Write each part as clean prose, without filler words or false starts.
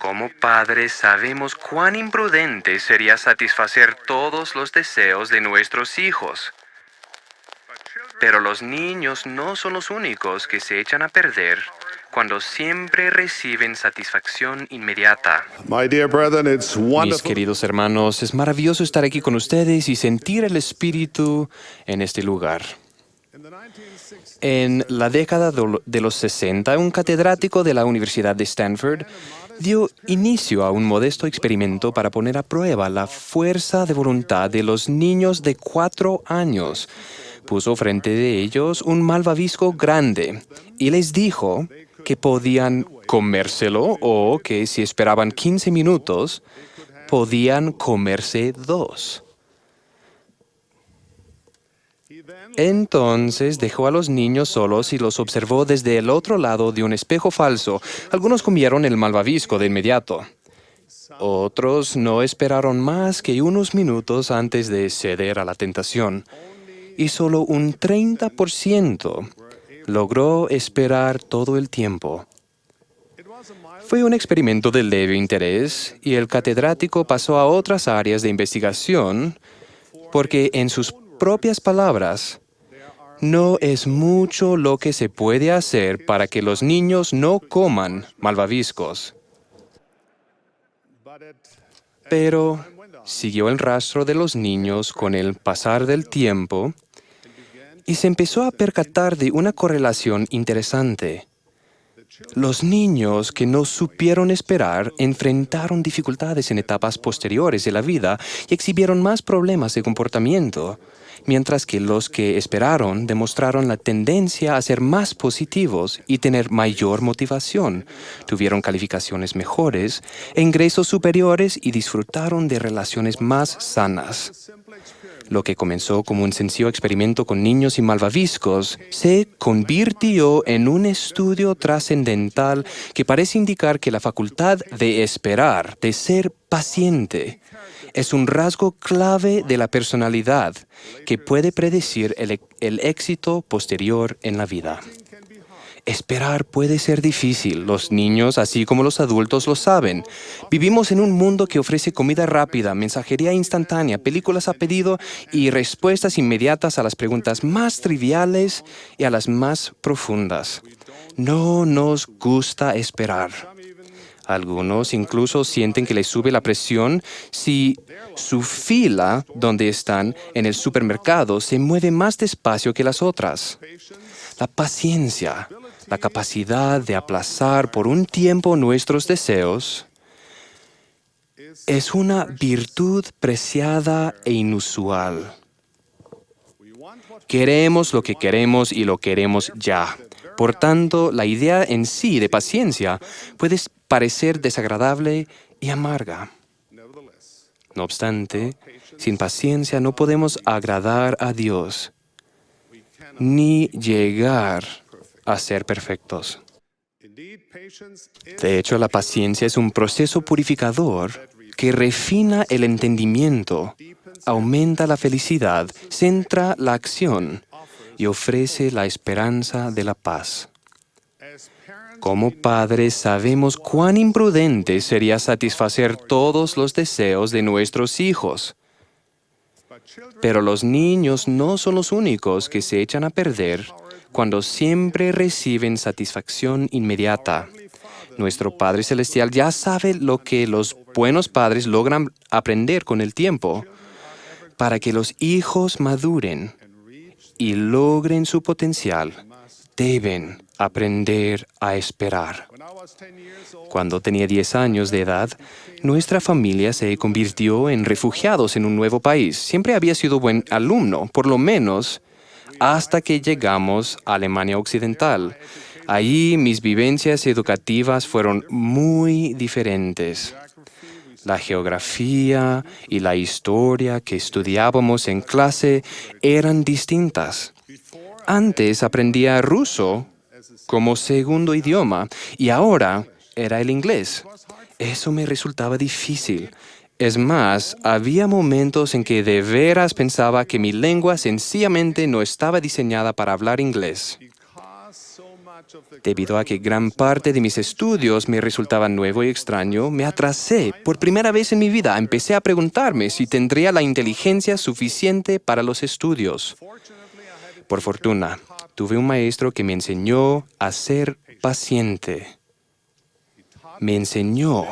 Como padres sabemos cuán imprudente sería satisfacer todos los deseos de nuestros hijos. Pero los niños no son los únicos que se echan a perder cuando siempre reciben satisfacción inmediata. My dear brethren, it's Mis wonderful. queridos hermanos, es maravilloso estar aquí con ustedes y sentir el Espíritu en este lugar. En la década de los 60, un catedrático de la Universidad de Stanford dio inicio a un modesto experimento para poner a prueba la fuerza de voluntad de los niños de 4 años. Puso frente de ellos un malvavisco grande y les dijo que podían comérselo o que si esperaban 15 minutos, podían comerse 2. Entonces dejó a los niños solos y los observó desde el otro lado de un espejo falso. Algunos comieron el malvavisco de inmediato. Otros no esperaron más que unos minutos antes de ceder a la tentación. Y solo un 30% logró esperar todo el tiempo. Fue un experimento de leve interés y el catedrático pasó a otras áreas de investigación porque, en sus propias palabras, no es mucho lo que se puede hacer para que los niños no coman malvaviscos. Pero siguió el rastro de los niños con el pasar del tiempo y se empezó a percatar de una correlación interesante. Los niños que no supieron esperar enfrentaron dificultades en etapas posteriores de la vida y exhibieron más problemas de comportamiento, mientras que los que esperaron demostraron la tendencia a ser más positivos y tener mayor motivación, tuvieron calificaciones mejores, ingresos superiores y disfrutaron de relaciones más sanas. Lo que comenzó como un sencillo experimento con niños y malvaviscos se convirtió en un estudio trascendental que parece indicar que la facultad de esperar, de ser paciente, es un rasgo clave de la personalidad que puede predecir el éxito posterior en la vida. Esperar puede ser difícil. Los niños, así como los adultos, lo saben. Vivimos en un mundo que ofrece comida rápida, mensajería instantánea, películas a pedido y respuestas inmediatas a las preguntas más triviales y a las más profundas. No nos gusta esperar. Algunos incluso sienten que les sube la presión si su fila donde están en el supermercado se mueve más despacio que las otras. La paciencia, la capacidad de aplazar por un tiempo nuestros deseos, es una virtud preciada e inusual. Queremos lo que queremos y lo queremos ya. Por tanto, la idea en sí de paciencia puede parecer desagradable y amarga. No obstante, sin paciencia no podemos agradar a Dios ni llegar a ser perfectos. De hecho, la paciencia es un proceso purificador que refina el entendimiento, aumenta la felicidad, centra la acción y ofrece la esperanza de la paz. Como padres sabemos cuán imprudente sería satisfacer todos los deseos de nuestros hijos. Pero los niños no son los únicos que se echan a perder cuando siempre reciben satisfacción inmediata. Nuestro Padre Celestial ya sabe lo que los buenos padres logran aprender con el tiempo. Para que los hijos maduren y logren su potencial, deben aprender a esperar. Cuando tenía 10 años de edad, nuestra familia se convirtió en refugiados en un nuevo país. Siempre había sido buen alumno, por lo menos hasta que llegamos a Alemania Occidental. Allí mis vivencias educativas fueron muy diferentes. La geografía y la historia que estudiábamos en clase eran distintas. Antes aprendía ruso como segundo idioma y ahora era el inglés. Eso me resultaba difícil. Es más, había momentos en que de veras pensaba que mi lengua sencillamente no estaba diseñada para hablar inglés. Debido a que gran parte de mis estudios me resultaba nuevo y extraño, me atrasé. Por primera vez en mi vida empecé a preguntarme si tendría la inteligencia suficiente para los estudios. Por fortuna, tuve un maestro que me enseñó a ser paciente. Me enseñó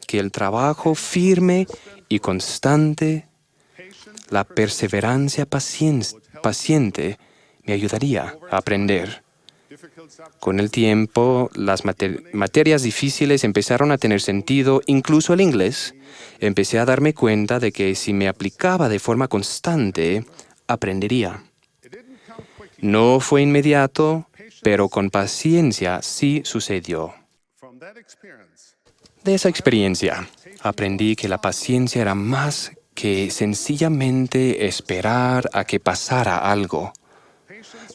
que el trabajo firme y constante, la perseverancia paciente, me ayudaría a aprender. Con el tiempo, las materias difíciles empezaron a tener sentido, incluso el inglés. Empecé a darme cuenta de que si me aplicaba de forma constante, aprendería. No fue inmediato, pero con paciencia sí sucedió. De esa experiencia, aprendí que la paciencia era más que sencillamente esperar a que pasara algo.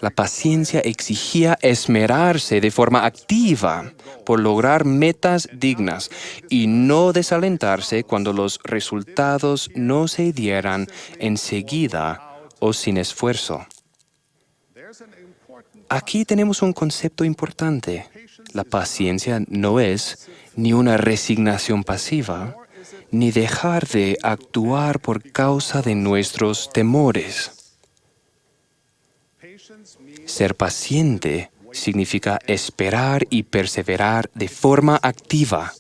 La paciencia exigía esmerarse de forma activa por lograr metas dignas y no desalentarse cuando los resultados no se dieran enseguida o sin esfuerzo. Aquí tenemos un concepto importante. La paciencia no es ni una resignación pasiva, ni dejar de actuar por causa de nuestros temores. Ser paciente significa esperar y perseverar de forma activa.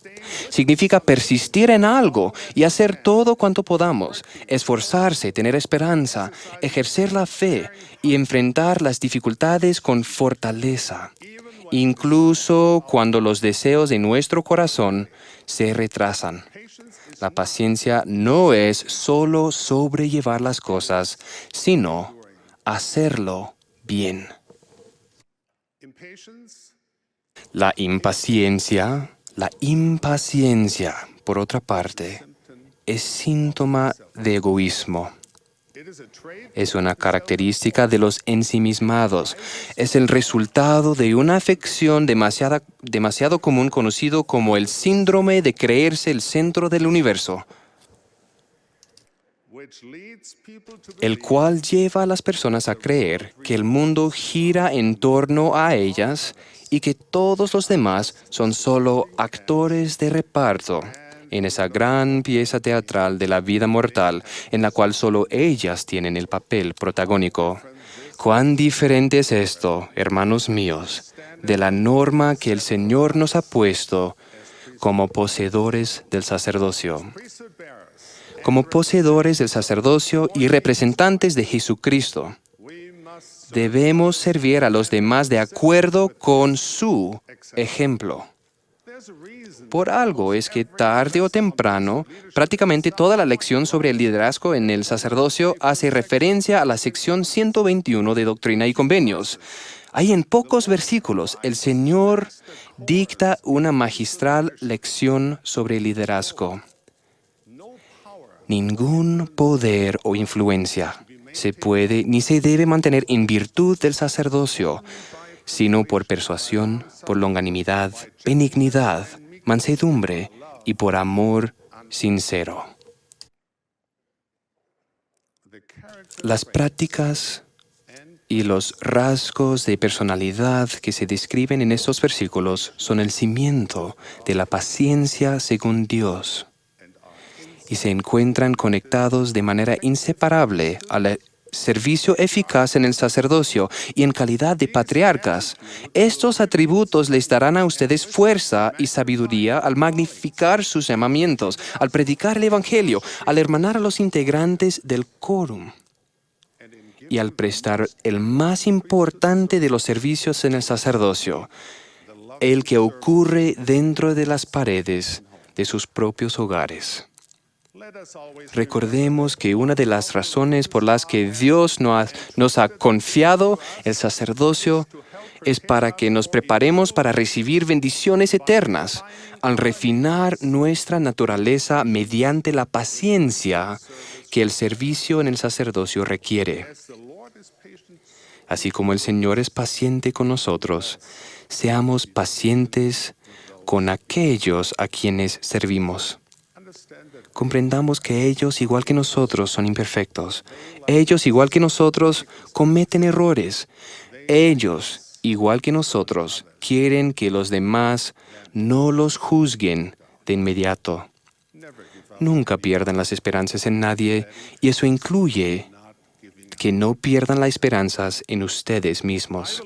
Significa persistir en algo y hacer todo cuanto podamos, esforzarse, tener esperanza, ejercer la fe y enfrentar las dificultades con fortaleza, incluso cuando los deseos de nuestro corazón se retrasan. La paciencia no es solo sobrellevar las cosas, sino hacerlo bien. La impaciencia, por otra parte, es síntoma de egoísmo. Es una característica de los ensimismados. Es el resultado de una afección demasiado común conocido como el síndrome de creerse el centro del universo, el cual lleva a las personas a creer que el mundo gira en torno a ellas y que todos los demás son solo actores de reparto en esa gran pieza teatral de la vida mortal en la cual solo ellas tienen el papel protagónico. ¿Cuán diferente es esto, hermanos míos, de la norma que el Señor nos ha puesto como poseedores del sacerdocio? Como poseedores del sacerdocio y representantes de Jesucristo, debemos servir a los demás de acuerdo con su ejemplo. Por algo es que tarde o temprano, prácticamente toda la lección sobre el liderazgo en el sacerdocio hace referencia a la sección 121 de Doctrina y Convenios. Ahí en pocos versículos, el Señor dicta una magistral lección sobre el liderazgo. Ningún poder o influencia se puede ni se debe mantener en virtud del sacerdocio, sino por persuasión, por longanimidad, benignidad, mansedumbre y por amor sincero. Las prácticas y los rasgos de personalidad que se describen en estos versículos son el cimiento de la paciencia según Dios y se encuentran conectados de manera inseparable al servicio eficaz en el sacerdocio y en calidad de patriarcas. Estos atributos les darán a ustedes fuerza y sabiduría al magnificar sus llamamientos, al predicar el Evangelio, al hermanar a los integrantes del quórum y al prestar el más importante de los servicios en el sacerdocio, el que ocurre dentro de las paredes de sus propios hogares. Recordemos que una de las razones por las que Dios nos ha confiado el sacerdocio es para que nos preparemos para recibir bendiciones eternas, al refinar nuestra naturaleza mediante la paciencia que el servicio en el sacerdocio requiere. Así como el Señor es paciente con nosotros, seamos pacientes con aquellos a quienes servimos. Comprendamos que ellos, igual que nosotros, son imperfectos. Ellos, igual que nosotros, cometen errores. Ellos, igual que nosotros, quieren que los demás no los juzguen de inmediato. Nunca pierdan las esperanzas en nadie, y eso incluye que no pierdan las esperanzas en ustedes mismos.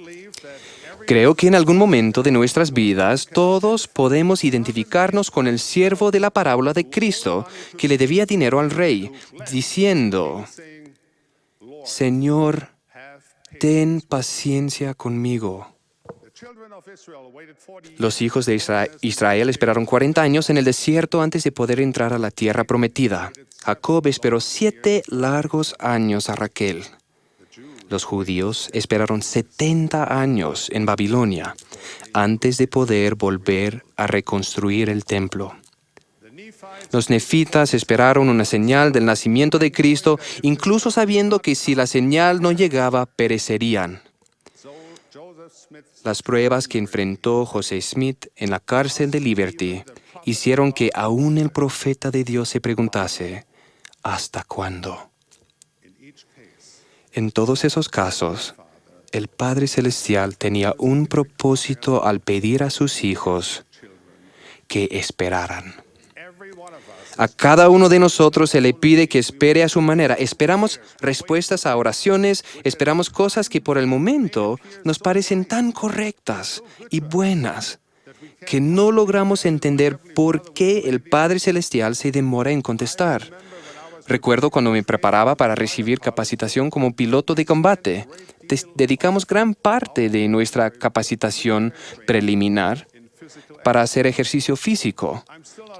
Creo que en algún momento de nuestras vidas todos podemos identificarnos con el siervo de la parábola de Cristo que le debía dinero al rey, diciendo: Señor, ten paciencia conmigo. Los hijos de Israel esperaron 40 años en el desierto antes de poder entrar a la tierra prometida. Jacob esperó 7 largos años a Raquel. Los judíos esperaron 70 años en Babilonia antes de poder volver a reconstruir el templo. Los nefitas esperaron una señal del nacimiento de Cristo, incluso sabiendo que si la señal no llegaba, perecerían. Las pruebas que enfrentó José Smith en la cárcel de Liberty hicieron que aún el profeta de Dios se preguntase: ¿hasta cuándo? En todos esos casos, el Padre Celestial tenía un propósito al pedir a sus hijos que esperaran. A cada uno de nosotros se le pide que espere a su manera. Esperamos respuestas a oraciones, esperamos cosas que por el momento nos parecen tan correctas y buenas que no logramos entender por qué el Padre Celestial se demora en contestar. Recuerdo cuando me preparaba para recibir capacitación como piloto de combate. Dedicamos gran parte de nuestra capacitación preliminar para hacer ejercicio físico.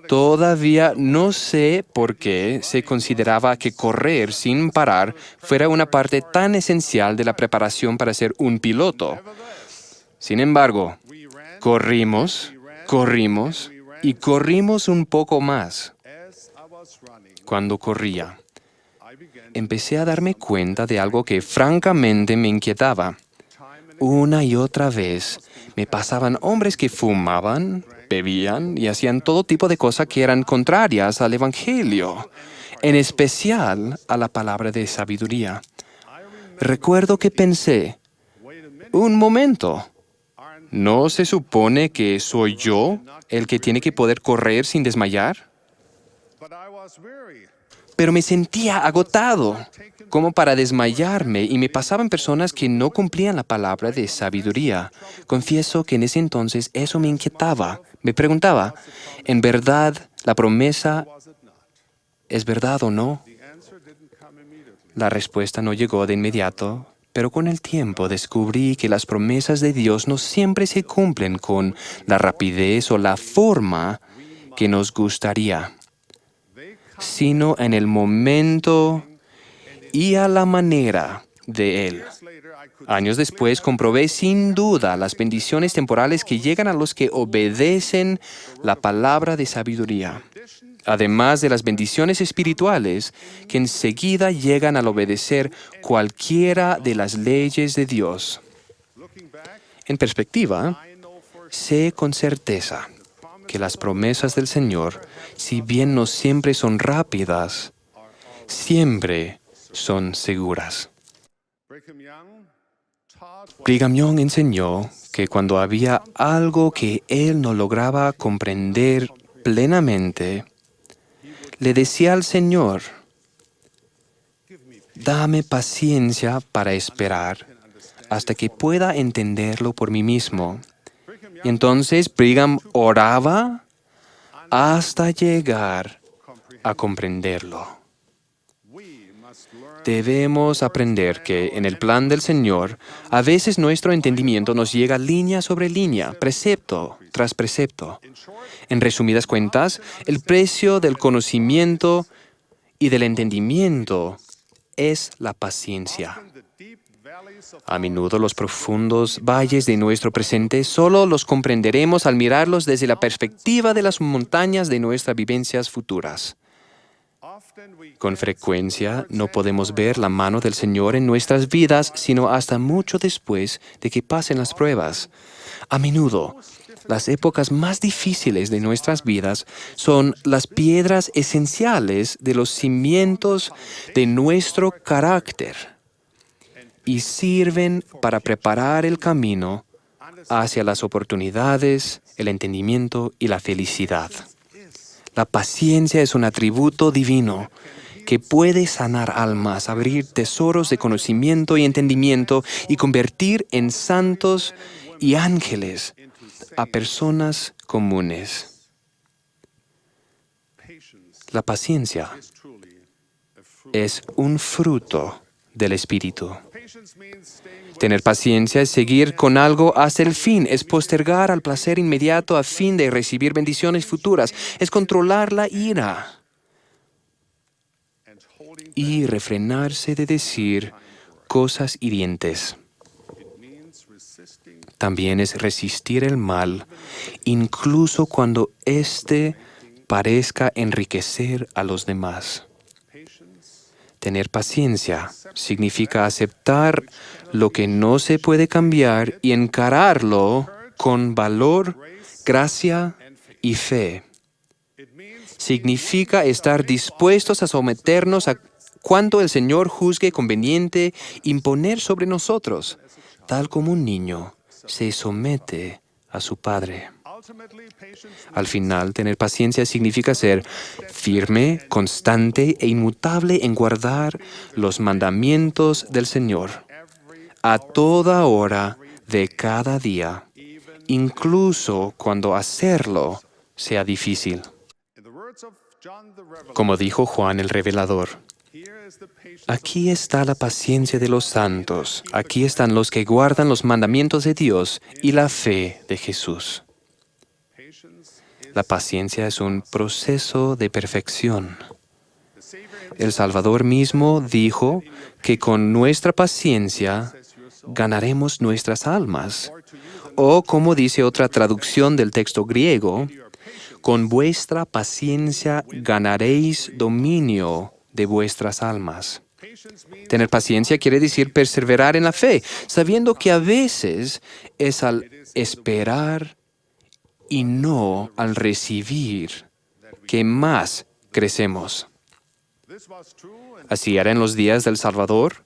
Todavía no sé por qué se consideraba que correr sin parar fuera una parte tan esencial de la preparación para ser un piloto. Sin embargo, corrimos y corrimos un poco más. Cuando corría, empecé a darme cuenta de algo que francamente me inquietaba. Una y otra vez me pasaban hombres que fumaban, bebían y hacían todo tipo de cosas que eran contrarias al Evangelio, en especial a la palabra de sabiduría. Recuerdo que pensé: un momento, ¿no se supone que soy yo el que tiene que poder correr sin desmayar? Pero me sentía agotado, como para desmayarme, y me pasaban personas que no cumplían la palabra de sabiduría. Confieso que en ese entonces eso me inquietaba. Me preguntaba, ¿en verdad la promesa es verdad o no? La respuesta no llegó de inmediato, pero con el tiempo descubrí que las promesas de Dios no siempre se cumplen con la rapidez o la forma que nos gustaría, sino en el momento y a la manera de Él. Años después comprobé sin duda las bendiciones temporales que llegan a los que obedecen la palabra de sabiduría, además de las bendiciones espirituales que enseguida llegan al obedecer cualquiera de las leyes de Dios. En perspectiva, sé con certeza que las promesas del Señor, si bien no siempre son rápidas, siempre son seguras. Brigham Young enseñó que cuando había algo que él no lograba comprender plenamente, le decía al Señor: dame paciencia para esperar hasta que pueda entenderlo por mí mismo. Y entonces Brigham oraba hasta llegar a comprenderlo. Debemos aprender que en el plan del Señor, a veces nuestro entendimiento nos llega línea sobre línea, precepto tras precepto. En resumidas cuentas, el precio del conocimiento y del entendimiento es la paciencia. A menudo los profundos valles de nuestro presente solo los comprenderemos al mirarlos desde la perspectiva de las montañas de nuestras vivencias futuras. Con frecuencia no podemos ver la mano del Señor en nuestras vidas sino hasta mucho después de que pasen las pruebas. A menudo, las épocas más difíciles de nuestras vidas son las piedras esenciales de los cimientos de nuestro carácter. y sirven para preparar el camino hacia las oportunidades, el entendimiento y la felicidad. La paciencia es un atributo divino que puede sanar almas, abrir tesoros de conocimiento y entendimiento y convertir en santos y ángeles a personas comunes. La paciencia es un fruto del Espíritu. Tener paciencia es seguir con algo hasta el fin, es postergar al placer inmediato a fin de recibir bendiciones futuras, es controlar la ira y refrenarse de decir cosas hirientes. También es resistir el mal, incluso cuando éste parezca enriquecer a los demás. Tener paciencia significa aceptar lo que no se puede cambiar y encararlo con valor, gracia y fe. Significa estar dispuestos a someternos a cuanto el Señor juzgue conveniente imponer sobre nosotros, tal como un niño se somete a su padre. Al final, tener paciencia significa ser firme, constante e inmutable en guardar los mandamientos del Señor a toda hora de cada día, incluso cuando hacerlo sea difícil. Como dijo Juan el Revelador, aquí está la paciencia de los santos, aquí están los que guardan los mandamientos de Dios y la fe de Jesús. La paciencia es un proceso de perfección. El Salvador mismo dijo que con nuestra paciencia ganaremos nuestras almas. O, como dice otra traducción del texto griego, con vuestra paciencia ganaréis dominio de vuestras almas. Tener paciencia quiere decir perseverar en la fe, sabiendo que a veces es al esperar y no al recibir que más crecemos. Así era en los días del Salvador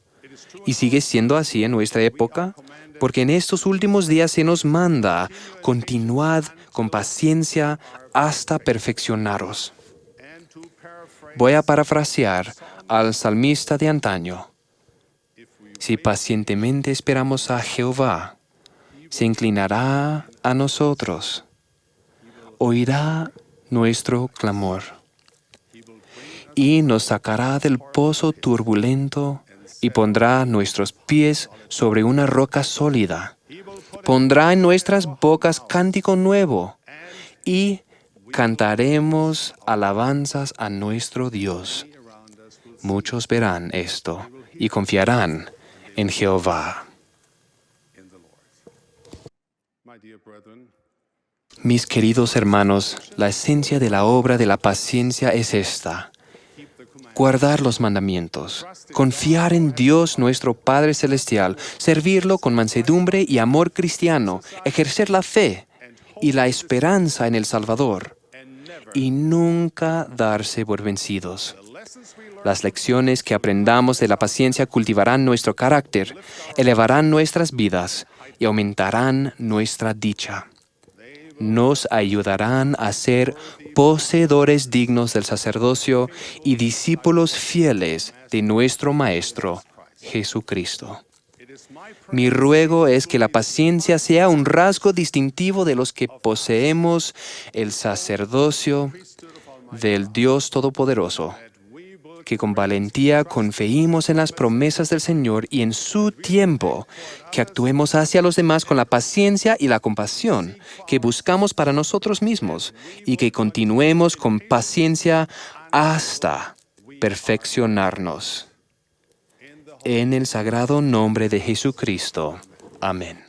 y sigue siendo así en nuestra época, porque en estos últimos días se nos manda, continuad con paciencia hasta perfeccionaros. Voy a parafrasear al salmista de antaño. Si pacientemente esperamos a Jehová, se inclinará a nosotros, oirá nuestro clamor y nos sacará del pozo turbulento y pondrá nuestros pies sobre una roca sólida. Pondrá en nuestras bocas cántico nuevo y cantaremos alabanzas a nuestro Dios. Muchos verán esto y confiarán en Jehová. Mis queridos hermanos, la esencia de la obra de la paciencia es esta: guardar los mandamientos, confiar en Dios nuestro Padre Celestial, servirlo con mansedumbre y amor cristiano, ejercer la fe y la esperanza en el Salvador, y nunca darse por vencidos. Las lecciones que aprendamos de la paciencia cultivarán nuestro carácter, elevarán nuestras vidas y aumentarán nuestra dicha. Nos ayudarán a ser poseedores dignos del sacerdocio y discípulos fieles de nuestro Maestro, Jesucristo. Mi ruego es que la paciencia sea un rasgo distintivo de los que poseemos el sacerdocio del Dios Todopoderoso, que con valentía confiemos en las promesas del Señor y en su tiempo, que actuemos hacia los demás con la paciencia y la compasión que buscamos para nosotros mismos y que continuemos con paciencia hasta perfeccionarnos. En el sagrado nombre de Jesucristo. Amén.